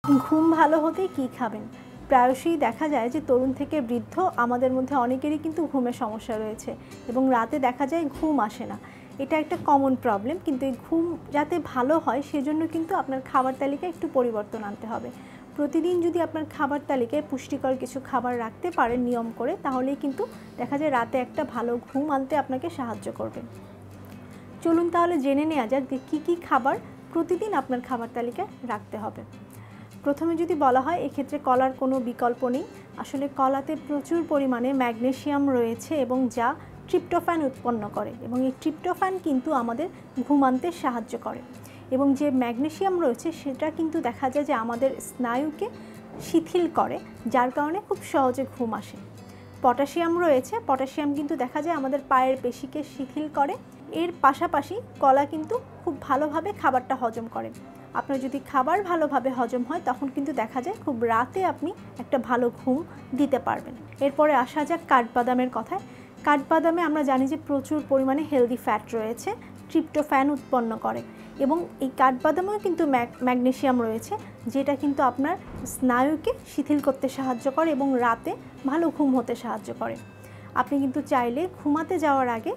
ঘুম ভালো হতে কি খাবেন? প্রায়শই দেখা যায় যে তরুণ থেকে বৃদ্ধ আমাদের মধ্যে অনেকেরই কিন্তু ঘুমের সমস্যা রয়েছে এবং রাতে দেখা যায় ঘুম আসে না। এটা একটা কমন প্রবলেম, কিন্তু এই ঘুম যাতে ভালো হয় সেজন্য কিন্তু আপনার খাবার তালিকায় একটু পরিবর্তন আনতে হবে। প্রতিদিন যদি আপনার খাবার তালিকায় পুষ্টিকর কিছু খাবার রাখতে পারেন নিয়ম করে, তাহলেই কিন্তু দেখা যায় রাতে একটা ভালো ঘুম আনতে আপনাকে সাহায্য করবে। চলুন তাহলে জেনে নেওয়া যাক যে কী কী খাবার প্রতিদিন আপনার খাবার তালিকায় রাখতে হবে। প্রথমে যদি বলা হয়, এক্ষেত্রে কলার কোনো বিকল্প নেই। আসলে কলাতে প্রচুর পরিমাণে ম্যাগনেসিয়াম রয়েছে এবং যা ট্রিপ্টোফ্যান উৎপন্ন করে, এবং এই ট্রিপ্টোফ্যান কিন্তু আমাদের ঘুম আনতে সাহায্য করে। এবং যে ম্যাগনেসিয়াম রয়েছে সেটা কিন্তু দেখা যায় যে আমাদের স্নায়ুকে শিথিল করে, যার কারণে খুব সহজে ঘুম আসে। পটাশিয়াম রয়েছে, পটাশিয়াম কিন্তু দেখা যায় আমাদের পায়ের পেশিকে শিথিল করে। এর পাশাপাশি কলা কিন্তু খুব ভালোভাবে খাবারটা হজম করে। আপনার যদি খাবার ভালোভাবে হজম হয় তখন কিন্তু দেখা যায় খুব রাতে আপনি একটা ভালো ঘুম দিতে পারবেন। এরপরে আসা যাক কাঠবাদামের কথায়। কাঠবাদামে আমরা জানি যে প্রচুর পরিমাণে হেলদি ফ্যাট রয়েছে, ট্রিপ্টোফ্যান উৎপন্ন করে, এবং এই কাঠবাদামেও কিন্তু ম্যাগনেসিয়াম রয়েছে, যেটা কিন্তু আপনার স্নায়ুকে শিথিল করতে সাহায্য করে এবং রাতে ভালো ঘুম হতে সাহায্য করে। আপনি কিন্তু চাইলে ঘুমাতে যাওয়ার আগে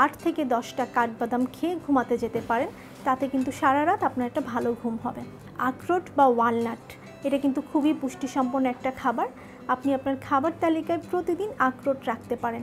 8 থেকে 10টা কাঠবাদাম খেয়ে ঘুমাতে যেতে পারেন, তাতে কিন্তু সারা রাত আপনার একটা ভালো ঘুম হবে। আখরোট বা ওয়ালনাট, এটা কিন্তু খুবই পুষ্টিসম্পন্ন একটা খাবার। আপনি আপনার খাবার তালিকায় প্রতিদিন আখরোট রাখতে পারেন।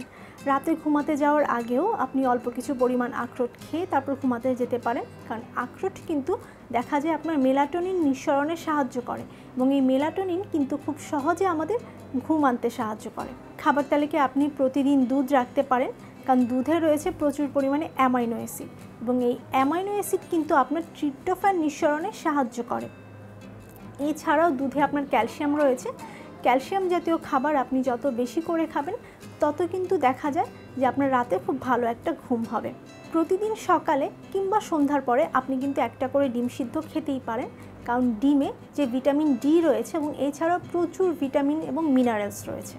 রাতে ঘুমাতে যাওয়ার আগেও আপনি অল্প কিছু পরিমাণ আখরোট খেয়ে তারপর ঘুমাতে যেতে পারেন, কারণ আখরোট কিন্তু দেখা যায় আপনার মেলাটোনিন নিঃসরণে সাহায্য করে, এবং এই মেলাটোনিন কিন্তু খুব সহজে আমাদের ঘুম আনতে সাহায্য করে। খাবার তালিকায় আপনি প্রতিদিন দুধ রাখতে পারেন, কারণ দুধে রয়েছে প্রচুর পরিমাণে অ্যামাইনো অ্যাসিড, এবং এই অ্যামাইনো অ্যাসিড কিন্তু আপনার ট্রিপ্টোফ্যান নিঃসরণে সাহায্য করে। এছাড়াও দুধে আপনার ক্যালসিয়াম রয়েছে। ক্যালসিয়াম জাতীয় খাবার আপনি যত বেশি করে খাবেন তত কিন্তু দেখা যায় যে আপনার রাতে খুব ভালো একটা ঘুম হবে। প্রতিদিন সকালে কিংবা সন্ধ্যার পরে আপনি কিন্তু একটা করে ডিম সিদ্ধ খেতেই পারেন, কারণ ডিমে যে ভিটামিন ডি রয়েছে এবং এছাড়াও প্রচুর ভিটামিন এবং মিনারেলস রয়েছে।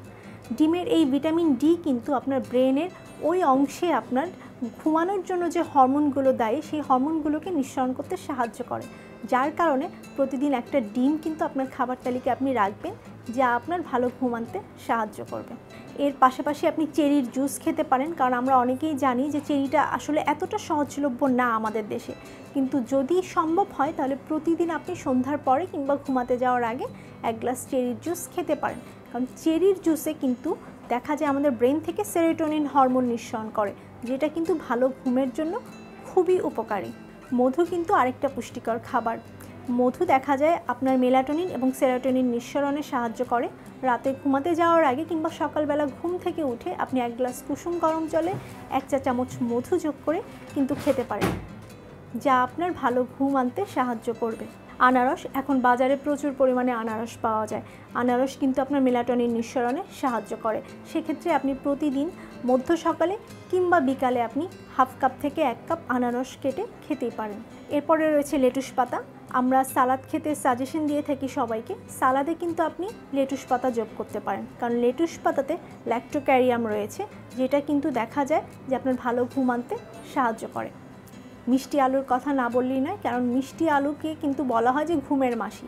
ডিমের এই ভিটামিন ডি কিন্তু আপনার ব্রেনের ওই অংশে আপনার ঘুমানোর জন্য যে হরমোনগুলো দায়ী সেই হরমোনগুলোকে নিঃসরণ করতে সাহায্য করে, যার কারণে প্রতিদিন একটা ডিম কিন্তু আপনার খাবার তালিকায় আপনি রাখবেন, যা আপনার ভালো ঘুম আনতে সাহায্য করবে। এর পাশাপাশি আপনি চেরির জুস খেতে পারেন, কারণ আমরা অনেকেই জানি যে চেরিটা আসলে এতটা সহজলভ্য না আমাদের দেশে, কিন্তু যদি সম্ভব হয় তাহলে প্রতিদিন আপনি সন্ধ্যার পরে কিংবা ঘুমাতে যাওয়ার আগে 1 গ্লাস চেরির জুস খেতে পারেন, কারণ চেরির জুসে কিন্তু দেখা যায় আমাদের ব্রেন থেকে সেরোটোনিন হরমোন নিঃসরণ করে, যেটা কিন্তু ভালো ঘুমের জন্য খুবই উপকারী। মধু কিন্তু আরেকটা পুষ্টিকর খাবার। মধু দেখা যায় আপনার মেলাটোনিন এবং সেরোটোনিন নিঃসরণে সাহায্য করে। রাতে ঘুমাতে যাওয়ার আগে কিংবা সকালবেলা ঘুম থেকে উঠে আপনি 1 গ্লাস কুসুম গরম জলে 1 চা চামচ মধু যোগ করে কিন্তু খেতে পারেন, যা আপনার ভালো ঘুম আনতে সাহায্য করবে। আনারস, এখন বাজারে প্রচুর পরিমাণে আনারস পাওয়া যায়। আনারস কিন্তু আপনার মেলাটোনিন নিঃসরণে সাহায্য করে। সেক্ষেত্রে আপনি প্রতিদিন মধ্য সকালে কিংবা বিকালে আপনি হাফ কাপ থেকে 1 কাপ আনারস কেটে খেতেই পারেন। এরপরে রয়েছে লেটুস পাতা। আমরা সালাদ খেতে সাজেশন দিয়ে থাকি সবাইকে, সালাদে কিন্তু আপনি লেটুস পাতা যোগ করতে পারেন, কারণ লেটুস পাতাতে ল্যাক্টোক্যারিয়াম রয়েছে, যেটা কিন্তু দেখা যায় যে আপনার ভালো ঘুম আনতে সাহায্য করে। মিষ্টি আলুর কথা না বললেই নয়, কারণ মিষ্টি আলুকে কিন্তু বলা হয় যে ঘুমের মাসি।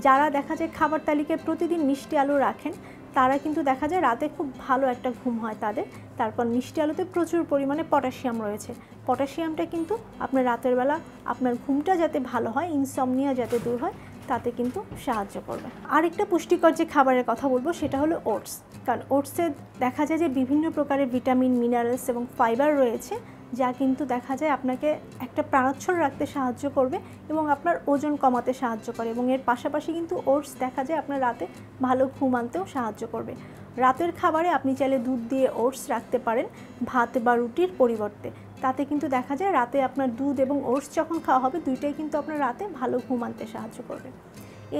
যারা দেখা যায় খাবার তালিকায় প্রতিদিন মিষ্টি আলু রাখেন তারা কিন্তু দেখা যায় রাতে খুব ভালো একটা ঘুম হয় তাদের। তারপর মিষ্টি আলুতে প্রচুর পরিমাণে পটাশিয়াম রয়েছে। পটাশিয়ামটা কিন্তু আপনার রাতের বেলা আপনার ঘুমটা যাতে ভালো হয়, ইনসমনিয়া যাতে দূর হয়, তাতে কিন্তু সাহায্য করবে। আরেকটা পুষ্টিকর যে খাবারের কথা বলবো সেটা হলো ওটস, কারণ ওটসে দেখা যায় যে বিভিন্ন প্রকারের ভিটামিন, মিনারেলস এবং ফাইবার রয়েছে, যা কিন্তু দেখা যায় আপনাকে একটা প্রাণোচ্ছল রাখতে সাহায্য করবে এবং আপনার ওজন কমাতে সাহায্য করে, এবং এর পাশাপাশি কিন্তু ওটস দেখা যায় আপনার রাতে ভালো ঘুম আনতেও সাহায্য করবে। রাতের খাবারে আপনি চাইলে দুধ দিয়ে ওটস রাখতে পারেন ভাত বা রুটির পরিবর্তে, তাতে কিন্তু দেখা যায় রাতে আপনার দুধ এবং ওটস যখন খাওয়া হবে দুইটাই কিন্তু আপনার রাতে ভালো ঘুম আনতে সাহায্য করবে।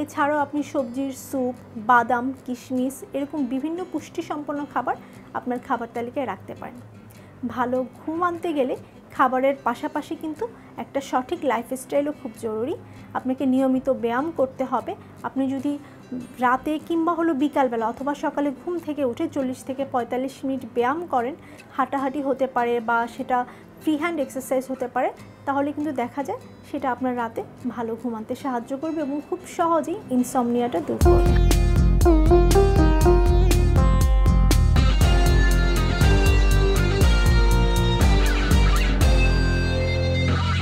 এছাড়াও আপনি সবজির স্যুপ, বাদাম, কিশমিশ এরকম বিভিন্ন পুষ্টিসম্পন্ন খাবার আপনার খাবার তালিকায় রাখতে পারেন। ভালো ঘুম আনতে গেলে খাবারের পাশাপাশি কিন্তু একটা সঠিক লাইফস্টাইলও খুব জরুরি। আপনাকে নিয়মিত ব্যায়াম করতে হবে। আপনি যদি রাতে কিংবা হলো বিকালবেলা অথবা সকালে ঘুম থেকে উঠে 40 থেকে 45 মিনিট ব্যায়াম করেন, হাঁটাহাঁটি হতে পারে বা সেটা ফ্রি হ্যান্ড এক্সারসাইজ হতে পারে, তাহলে কিন্তু দেখা যায় সেটা আপনার রাতে ভালো ঘুমাতে সাহায্য করবে এবং খুব সহজেই ইনসমনিয়াটা দূর করবে।